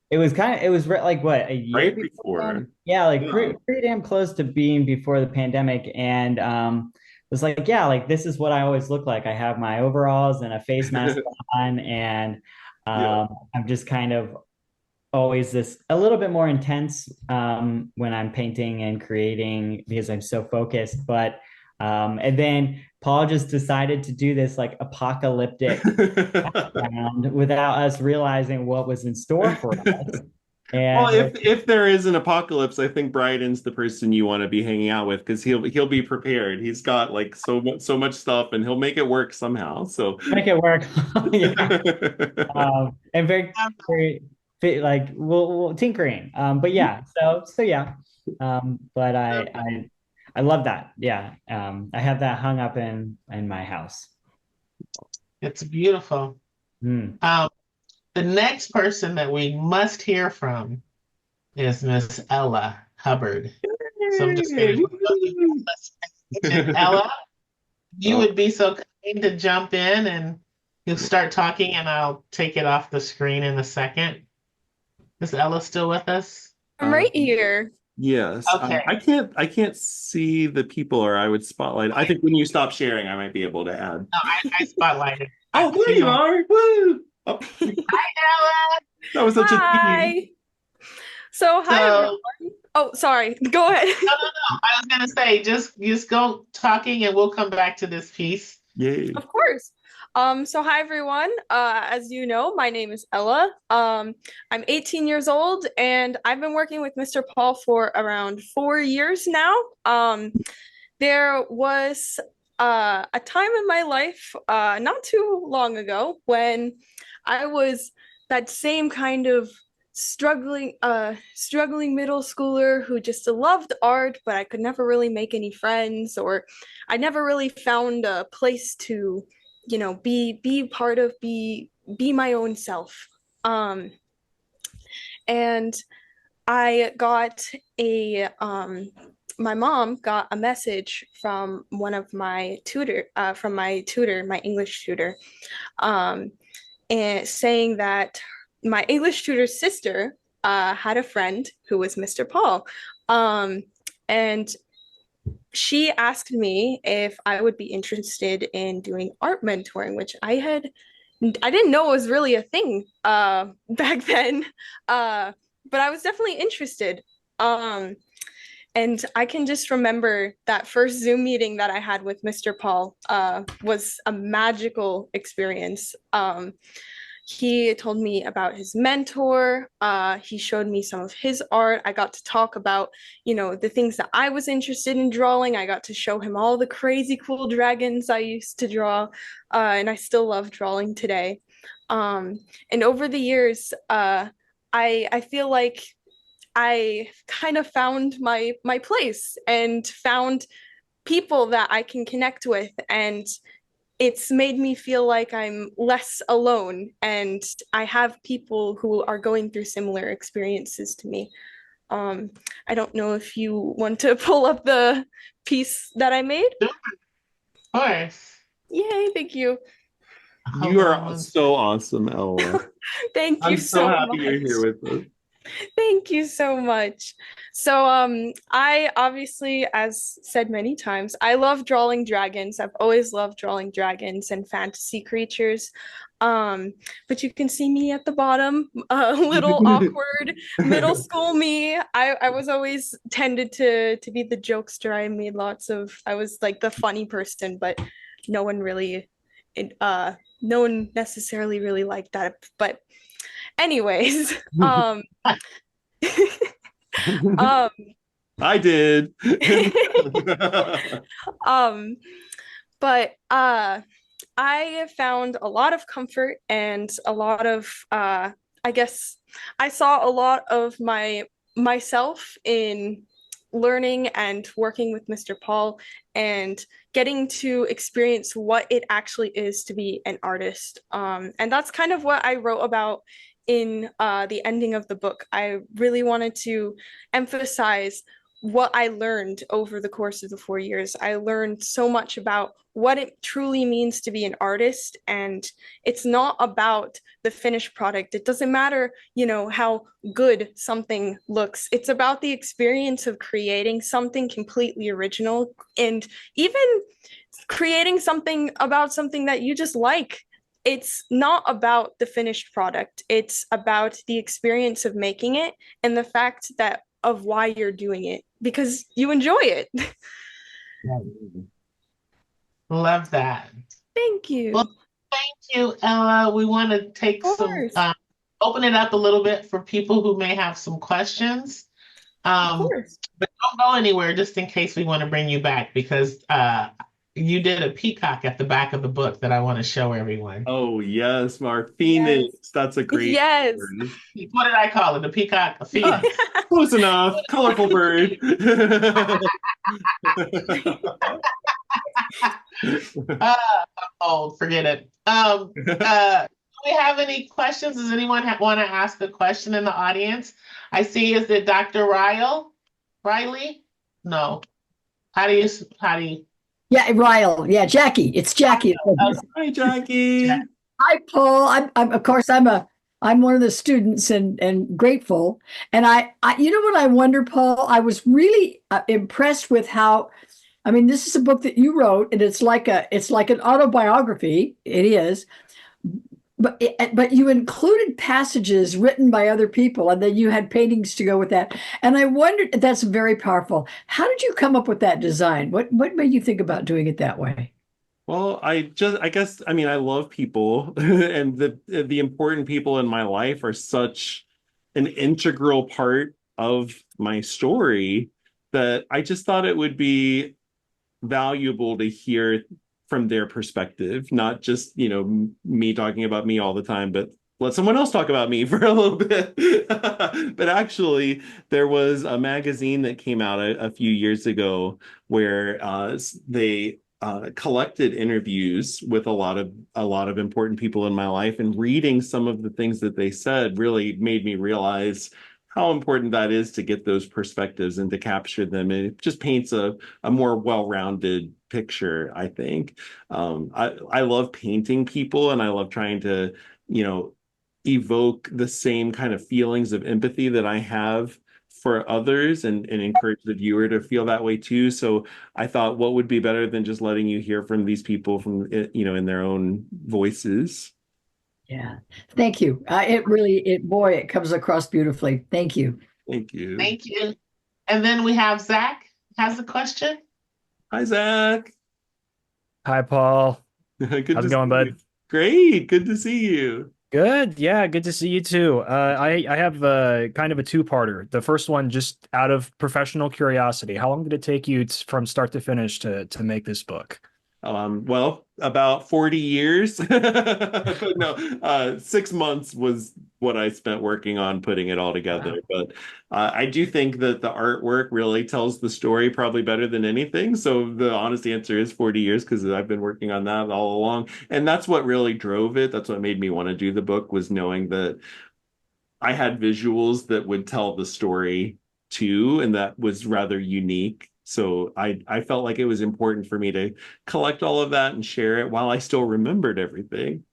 it was like what, a year
Right
before the
before.
yeah, like
Yeah.
pretty damn close to being before the pandemic. And it was like, yeah, like this is what I always look like. I have my overalls and a face mask on, and
Yeah.
I'm just kind of always this a little bit more intense when I'm painting and creating because I'm so focused. But and then Paul just decided to do this like apocalyptic round without us realizing what was in store for us.
Well,
And
if there is an apocalypse, I think Bryden's the person you want to be hanging out with because he'll be prepared. He's got like so much stuff, and he'll make it work somehow. So
make it work. Yeah. And very,
Um,
very like we'll tinkering. But yeah, so yeah. But I love that. Yeah. I have that hung up in my house.
It's beautiful.
Mm.
The next person that we must hear from is Miss Ella Hubbard. So I'm just going to Ella, you
Oh,
would be so kind to jump in and you'll start talking and I'll take it off the screen in a second. Is Ella still with us?
I'm right here.
yes.
Okay.
I can't see the people, or I would spotlight. I think when you stop sharing, I might be able to add.
No, I spotlighted.
Oh, there you are. Woo! Oh,
Hi,
that was such a tease.
Hi. So hi
Ella.
everyone. Oh, sorry. Go ahead.
No, I was gonna say just go talking and we'll come back to this piece.
Yay.
Of course. So hi everyone. As you know, my name is Ella. I'm 18 years old and I've been working with Mr. Paul for around 4 years now. There was a time in my life not too long ago when I was that same kind of struggling middle schooler who just loved art, but I could never really make any friends, or I never really found a place to, be part of, be my own self. And I got a my mom got a message from one of my my English tutor, and saying that my English tutor's sister had a friend who was Mr. Paul. And she asked me if I would be interested in doing art mentoring, which I didn't know it was really a thing back then, but I was definitely interested. And I can just remember that first Zoom meeting that I had with Mr. Paul was a magical experience. He told me about his mentor. He showed me some of his art. I got to talk about, the things that I was interested in drawing. I got to show him all the crazy cool dragons I used to draw, and I still love drawing today. And over the years, I feel like I kind of found my place and found people that I can connect with, and it's made me feel like I'm less alone and I have people who are going through similar experiences to me. I don't know if you want to pull up the piece that I made.
Of course.
Yay, thank you.
You are so awesome, Ella.
Thank you
I'm so happy
much.
you're here with us.
Thank you so much. So I obviously, as said many times, I love drawing dragons. I've always loved drawing dragons and fantasy creatures. But you can see me at the bottom, a little awkward middle school me. I was always tended to be the jokester. I was like the funny person, but no one really no one necessarily really liked that. But anyways, um,
I did.
but I found a lot of comfort and a lot of I guess I saw a lot of myself in learning and working with Mr. Paul and getting to experience what it actually is to be an artist. And that's kind of what I wrote about in the ending of the book. I really wanted to emphasize what I learned over the course of the 4 years. I learned so much about what it truly means to be an artist. And it's not about the finished product. It doesn't matter, how good something looks. It's about the experience of creating something completely original and even creating something about something that you just like. It's not about the finished product. It's about the experience of making it and the fact that of why you're doing it because you enjoy it.
Love that.
Thank you.
Well, thank you, Ella. We want to take open it up a little bit for people who may have some questions.
Of course.
But don't go anywhere just in case we want to bring you back because you did a peacock at the back of the book that I want to show everyone.
Oh, yes, Mark. Phoenix. Yes. That's a great
word.
What did I call it? A peacock? A phoenix?
Close enough. Colorful bird.
Forget it. Do we have any questions? Does anyone want to ask a question in the audience? I see, is it Dr. Riley? No. How do you?
Yeah, Ryle. Yeah, Jackie. It's Jackie.
Hi, Jackie.
Hi, Paul. I'm one of the students and grateful. And I you know what I wonder, Paul? I was really impressed with how. I mean, this is a book that you wrote, and it's like an autobiography. It is, but you included passages written by other people, and then you had paintings to go with that. And I wondered, that's very powerful. How did you come up with that design? What made you think about doing it that way?
Well, I guess, I mean, I love people, and the important people in my life are such an integral part of my story that I just thought it would be valuable to hear from their perspective, not just, me talking about me all the time, but let someone else talk about me for a little bit. But actually, there was a magazine that came out a few years ago where they collected interviews with a lot of important people in my life, and reading some of the things that they said really made me realize how important that is to get those perspectives and to capture them. And it just paints a more well-rounded picture, I think. I love painting people, and I love trying to, evoke the same kind of feelings of empathy that I have for others and encourage the viewer to feel that way too. So I thought, what would be better than just letting you hear from these people from, in their own voices.
Yeah. Thank you. It comes across beautifully. Thank you.
Thank you.
Thank you. And then we have Zach has a question.
Hi, Zach.
Hi, Paul.
How's
it going, bud?
Great. Good to see you.
Good. Yeah, good to see you too. I have kind of a two-parter. The first one, just out of professional curiosity, how long did it take you from start to finish to make this book?
Well, about 40 years. No, 6 months was what I spent working on putting it all together. Wow. But I do think that the artwork really tells the story probably better than anything. So the honest answer is 40 years because I've been working on that all along. And that's what really drove it. That's what made me want to do the book, was knowing that I had visuals that would tell the story too, and that was rather unique. So I felt like it was important for me to collect all of that and share it while I still remembered everything.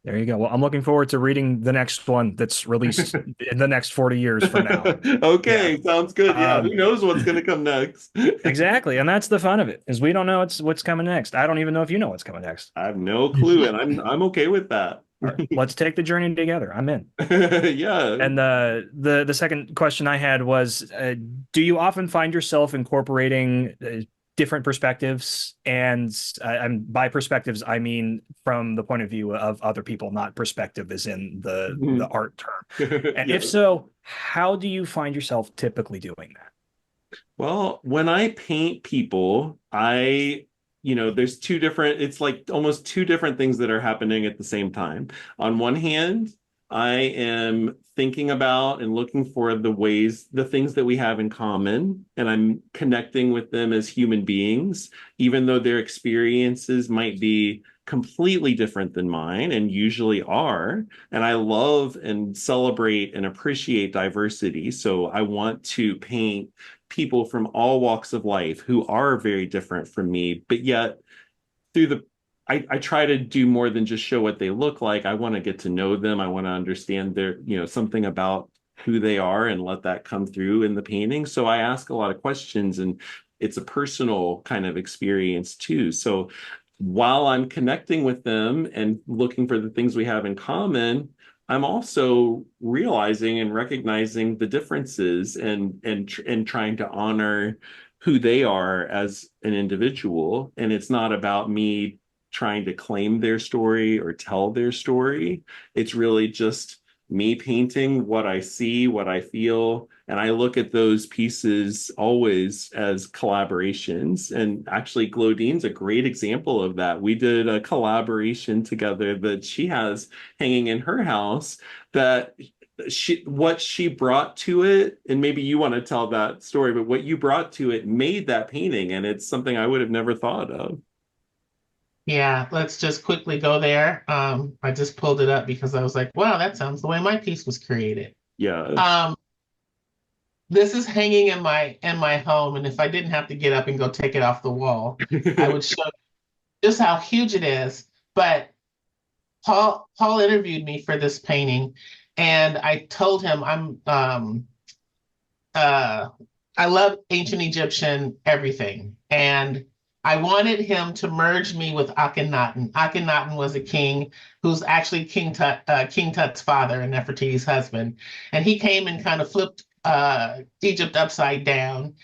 There you go. Well, I'm looking forward to reading the next one that's released in the next 40 years from now.
Okay, yeah. Sounds good. Yeah, who knows what's going to come next?
Exactly, and that's the fun of it, is we don't know what's coming next. I don't even know if you know what's coming next.
I have no clue, and I'm okay with that.
Right, let's take the journey together. I'm in.
Yeah.
And the second question I had was, do you often find yourself incorporating different perspectives, and by perspectives I mean from the point of view of other people, not perspective as in the art term. And if so, how do you find yourself typically doing that?
Well, when I paint people, there's it's like almost two different things that are happening at the same time. On one hand, I am thinking about and looking for the things that we have in common, and I'm connecting with them as human beings, even though their experiences might be completely different than mine and usually are. And I love and celebrate and appreciate diversity. So I want to paint people from all walks of life who are very different from me, but yet I try to do more than just show what they look like. I want to get to know them. I want to understand something about who they are and let that come through in the painting. So I ask a lot of questions, and it's a personal kind of experience too. So while I'm connecting with them and looking for the things we have in common, I'm also realizing and recognizing the differences and trying to honor who they are as an individual. And it's not about me trying to claim their story or tell their story. It's really just me painting what I see, what I feel. And I look at those pieces always as collaborations. And actually, Glodean's a great example of that. We did a collaboration together that she has hanging in her house, that what she brought to it, and maybe you want to tell that story, but what you brought to it made that painting. And it's something I would have never thought of.
Yeah, let's just quickly go there. I just pulled it up because I was like, wow, that sounds the way my piece was created.
Yeah.
This is hanging in my home, and if I didn't have to get up and go take it off the wall, I would show just how huge it is. But Paul interviewed me for this painting, and I told him I love ancient Egyptian everything, and I wanted him to merge me with Akhenaten. Akhenaten was a king who's actually King Tut's father and Nefertiti's husband. And he came and kind of flipped Egypt upside down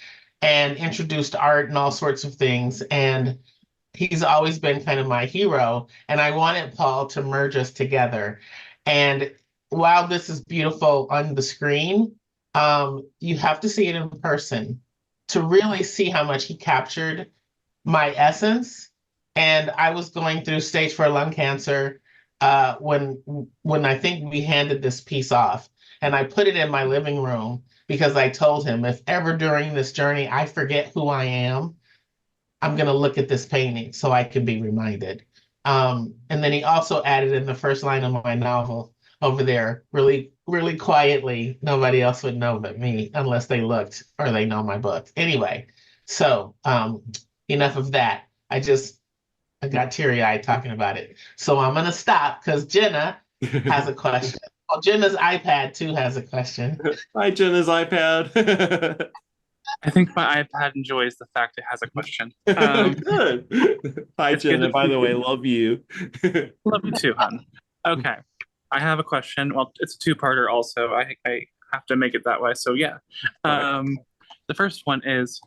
and introduced art and all sorts of things. And he's always been kind of my hero. And I wanted Paul to merge us together. And while this is beautiful on the screen, you have to see it in person to really see how much he captured my essence. And I was going through stage 4 lung cancer when I think we handed this piece off. And I put it in my living room because I told him, if ever during this journey I forget who I am, I'm going to look at this painting so I can be reminded. And then he also added in the first line of my novel over there, really, really quietly, nobody else would know but me unless they looked or they know my book. Anyway, so enough of that. I got teary-eyed talking about it. So I'm going to stop because Jenna has a question. Well, Jenna's iPad too has a question.
Hi, Jenna's iPad.
I think my iPad enjoys the fact it has a question.
Good. Hi, Jenna, by the way, love you.
Love you too, hon. Okay. I have a question. Well, it's a two-parter also. I have to make it that way. So yeah. The first one is,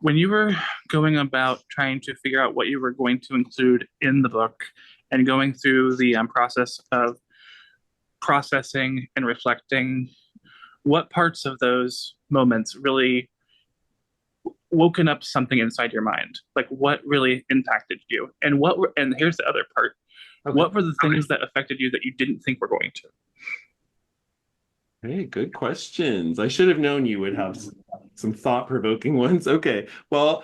when you were going about trying to figure out what you were going to include in the book and going through the process of processing and reflecting, what parts of those moments really woken up something inside your mind? Like, what really impacted you? And and here's the other part. Okay. What were the things that affected you that you didn't think were going to?
Hey, good questions. I should have known you would have some thought-provoking ones. Okay. Well,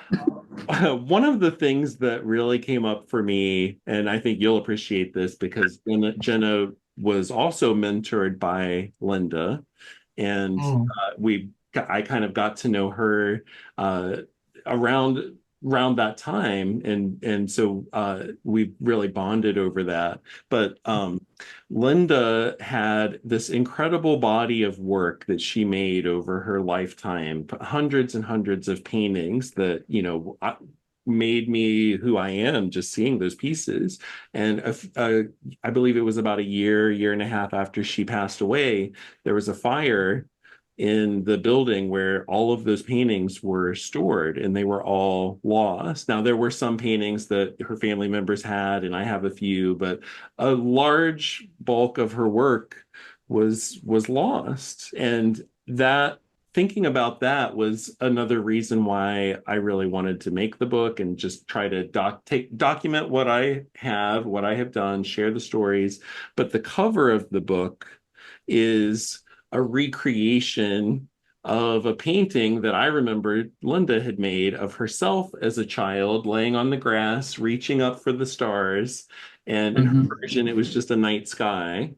one of the things that really came up for me, and I think you'll appreciate this because Jenna was also mentored by Linda, and I kind of got to know her around that time, and so we really bonded over that. But Linda had this incredible body of work that she made over her lifetime, hundreds and hundreds of paintings that made me who I am just seeing those pieces. And I believe it was about a year and a half after she passed away, there was a fire in the building where all of those paintings were stored, and they were all lost. Now, there were some paintings that her family members had, and I have a few, but a large bulk of her work was lost. And that, thinking about that was another reason why I really wanted to make the book and just try to document what I have done, share the stories. But the cover of the book is a recreation of a painting that I remember Linda had made of herself as a child laying on the grass, reaching up for the stars. And in her version, it was just a night sky.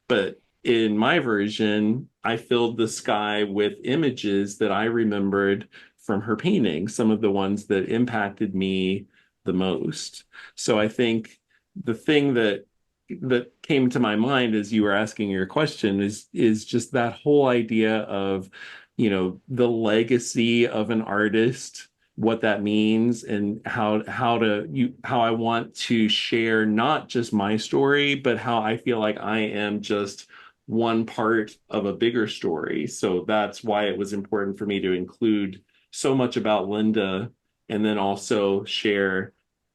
But in my version, I filled the sky with images that I remembered from her painting, some of the ones that impacted me the most. So I think the thing that came to my mind as you were asking your question is just that whole idea of, the legacy of an artist, what that means, and how I want to share not just my story, but how I feel like I am just one part of a bigger story. So that's why it was important for me to include so much about Linda, and then also share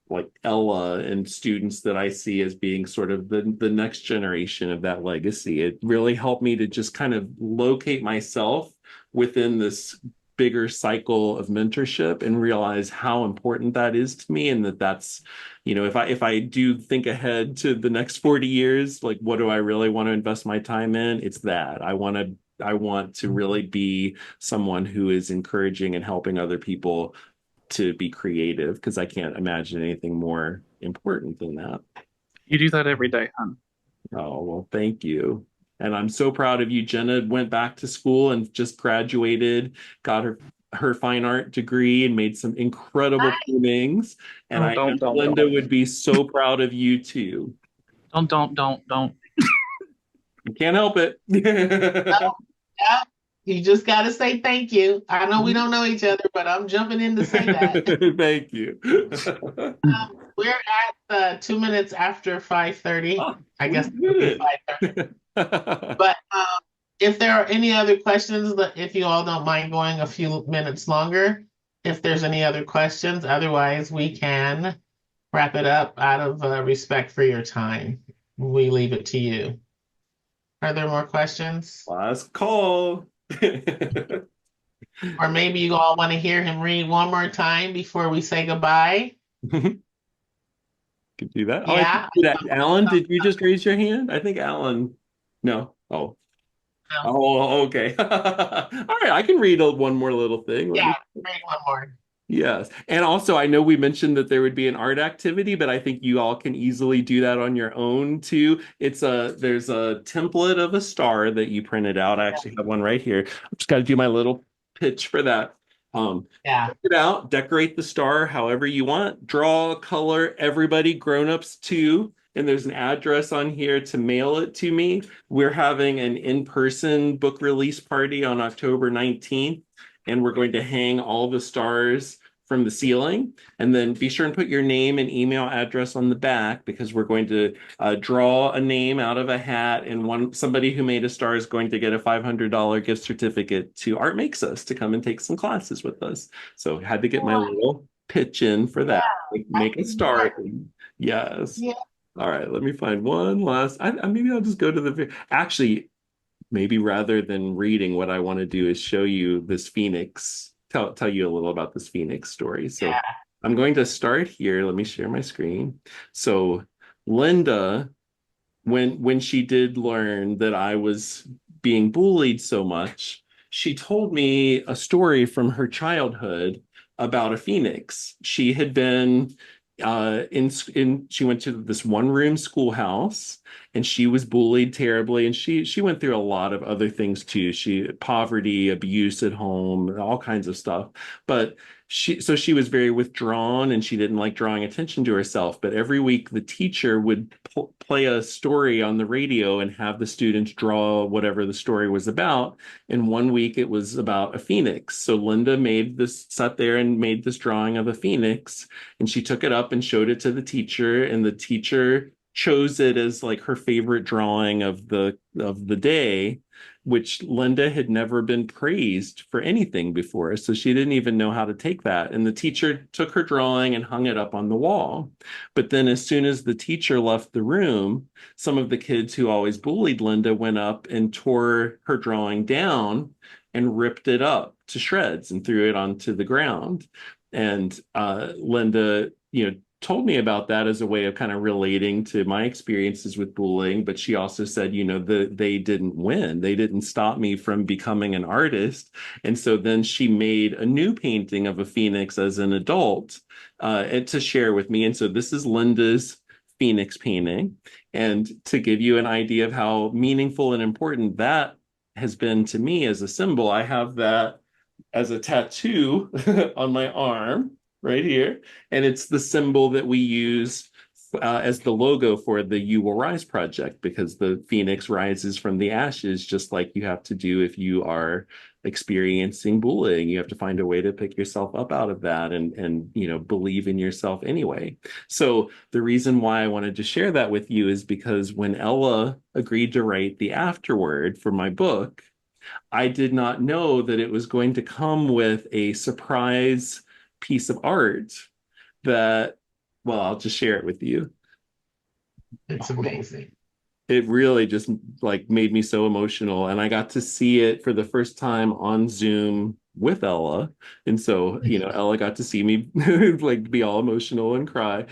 like Ella and students that I see as being sort of the next generation of that legacy. It really helped me to just kind of locate myself within this bigger cycle of mentorship and realize how important that is to me, and that's, if I do think ahead to the next 40 years, like what do I really want to invest my time in? It's that I want to really be someone who is encouraging and helping other people to be creative, because I can't imagine anything more important than that.
You do that every day, hon.
Oh, well, thank you. And I'm so proud of you. Jenna went back to school and just graduated, got her fine art degree, and made some incredible paintings. And I know Linda would be so proud of you too.
Don't.
You can't help it.
Yeah, you just got to say thank you. I know we don't know each other, but I'm jumping in to say that.
Thank you.
We're at 2 minutes after 5:30.
Oh,
I guess it would be 5:30. But if there are any other questions, if you all don't mind going a few minutes longer, if there's any other questions, otherwise we can wrap it up out of respect for your time. We leave it to you. Are there more questions?
Last call.
Or maybe you all want to hear him read one more time before we say goodbye?
Could do that.
Yeah.
Alan, did you just raise your hand? I think Alan. No. Oh.
No.
Oh, okay. All right, I can read one more little thing.
Yeah, read one more.
Yes. And also, I know we mentioned that there would be an art activity, but I think you all can easily do that on your own too. There's a template of a star that you printed out. I actually have one right here. I've just got to do my little pitch for that. Print it out, decorate the star however you want, draw, color, everybody, grown-ups too. And there's an address on here to mail it to me. We're having an in-person book release party on October 19th. And we're going to hang all the stars from the ceiling, and then be sure and put your name and email address on the back, because we're going to draw a name out of a hat, and somebody who made a star is going to get a $500 gift certificate to Art Makes Us to come and take some classes with us. So had to get my little pitch in for that. Make a star. Yes. Yeah. All right, let me find one last. Maybe I'll just go to the actually. Maybe rather than reading, what I want to do is show you this Phoenix, tell you a little about this Phoenix story. So I'm going to start here. Let me share my screen. So Linda, when she did learn that I was being bullied so much, she told me a story from her childhood about a Phoenix. She had been she went to this one-room schoolhouse, and she was bullied terribly, and she went through a lot of other things too. Poverty, abuse at home, all kinds of stuff. But she was very withdrawn, and she didn't like drawing attention to herself. But every week the teacher would play a story on the radio and have the students draw whatever the story was about. And one week it was about a phoenix. So Linda sat there and made this drawing of a phoenix, and she took it up and showed it to the teacher, and the teacher chose it as like her favorite drawing of the day. which Linda had never been praised for anything before. So she didn't even know how to take that. And the teacher took her drawing and hung it up on the wall. But then as soon as the teacher left the room, some of the kids who always bullied Linda went up and tore her drawing down and ripped it up to shreds and threw it onto the ground. And Linda, told me about that as a way of kind of relating to my experiences with bullying. But she also said, they didn't win. They didn't stop me from becoming an artist. And so then she made a new painting of a phoenix as an adult and to share with me. And so this is Linda's phoenix painting. And to give you an idea of how meaningful and important that has been to me as a symbol, I have that as a tattoo on my arm right here. And it's the symbol that we use as the logo for the You Will Rise project, because the phoenix rises from the ashes, just like you have to do if you are experiencing bullying. You have to find a way to pick yourself up out of that and believe in yourself anyway. So the reason why I wanted to share that with you is because when Ella agreed to write the afterword for my book, I did not know that it was going to come with a surprise piece of art that, well, I'll just share it with you.
It's amazing.
It really just made me so emotional. And I got to see it for the first time on Zoom with Ella. And so, Ella got to see me be all emotional and cry.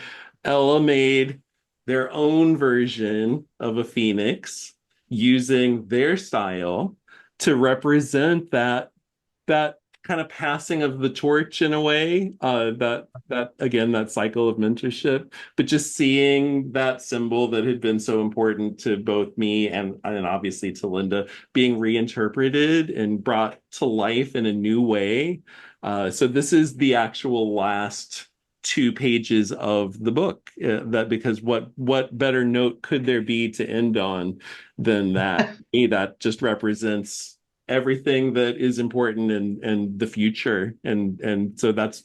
Ella made their own version of a phoenix using their style to represent that kind of passing of the torch in a way, that again, that cycle of mentorship, but just seeing that symbol that had been so important to both me and obviously to Linda being reinterpreted and brought to life in a new way. So this is the actual last 2 pages of the book, because what better note could there be to end on than that? That just represents everything that is important and the future. And so that's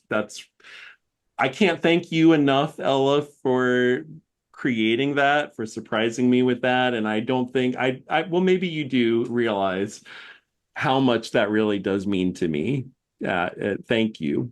I can't thank you enough, Ella, for creating that, for surprising me with that. And I don't think well, maybe you do realize how much that really does mean to me. Thank you.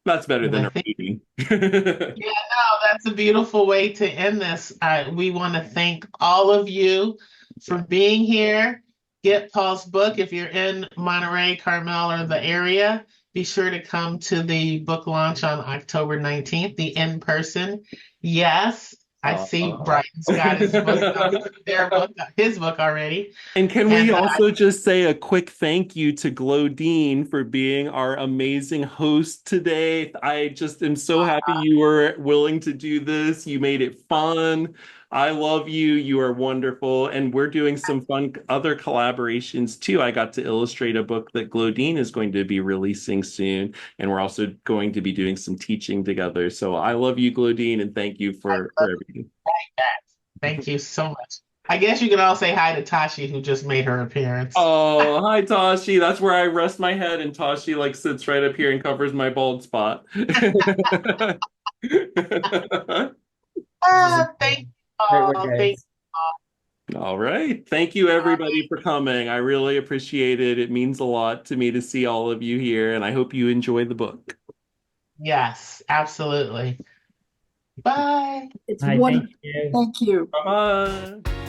That's better than a meeting.
Yeah, no, that's a beautiful way to end this. We want to thank all of you for being here. Get Paul's book. If you're in Monterey, Carmel, or the area, be sure to come to the book launch on October 19th, the in-person. Yes, I see Brian's got his book already.
And can we also just say a quick thank you to Glodean for being our amazing host today. I just am so happy you were willing to do this. You made it fun. I love you. You are wonderful. And we're doing some fun other collaborations too. I got to illustrate a book that Glodean is going to be releasing soon. And we're also going to be doing some teaching together. So I love you, Glodean, and thank you for everything.
Thank you so much. I guess you can all say hi to Tashi, who just made her appearance.
Oh, hi, Tashi. That's where I rest my head, and Tashi sits right up here and covers my bald spot.
Thank you.
All right. Thank you, everybody, for coming. I really appreciate it. It means a lot to me to see all of you here, and I hope you enjoy the book.
Yes, absolutely. Bye.
It's
Hi,
wonderful.
thank you.
Thank you.
Bye-bye.